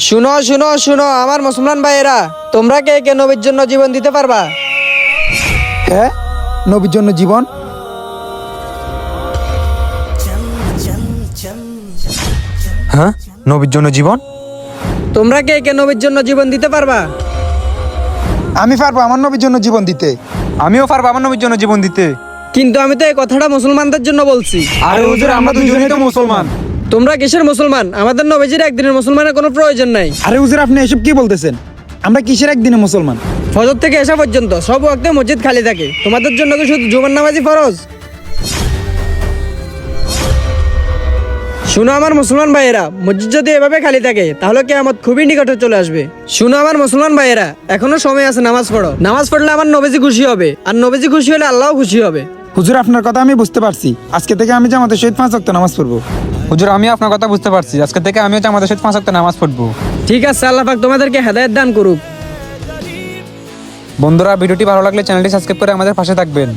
শুনো শুনো শুনো আমার মুসলমান ভাইয়েরা, তোমরা কে কে নবীর জন্য জীবন দিতে পারবা? হ্যাঁ, নবীর জন্য জীবন। হ্যাঁ, নবীর জন্য জীবন। তোমরা কে কে নবীর জন্য জীবন দিতে পারবা? আমি পারবো আমার নবীর জন্য জীবন দিতে। আমিও পারবো আমার নবীর জন্য জীবন দিতে। কিন্তু আমি তো এই কথাটা মুসলমানদের জন্য বলছি। আরে হুজুর, আমরা দুইজনেই তো মুসলমান। তোমরা কিসের মুসলমান? আমাদের নবীজির একদিনের মুসলমানের কোনো প্রয়োজন নাই। আরে হুজুর, আপনি এসব কি বলতেছেন? আমরা কিসের একদিনে মুসলমান? ফজর থেকে এসা পর্যন্ত সব ওয়াক্তে মসজিদ খালি থাকে, তোমাদের জন্য কি শুধু জুমার নামাজই ফরজ? শুনো আমার মুসলমান ভাইয়েরা, মসজিদ যদি এভাবে খালি থাকে তাহলে কিয়ামত খুবই নিকটে চলে আসবে। শুনো আমার মুসলমান ভাইয়েরা, এখনো সময় আছে, নামাজ পড়ো। নামাজ পড়লে আমার নবীজি খুশি হবে, আর নবীজি খুশি হলে আল্লাহও খুশি হবে। হুজুর, আপনার কথা আমি বুঝতে পারছি। আজকে থেকে আমি জামাতের সহিত 5 ওয়াক্ত নামাজ পড়বো। হুজুর, আমি আপনার কথা বুঝতে পারছি। আজকে থেকে আমিও আমাদের সাথে 5 ওয়াক্ত নামাজ পড়বো। ঠিক আছে, আল্লাহ পাক তোমাদেরকে হেদায়েত দান করুক। বন্ধুরা, ভিডিওটি ভালো লাগলে চ্যানেলটি সাবস্ক্রাইব করে আমাদের পাশে থাকবেন।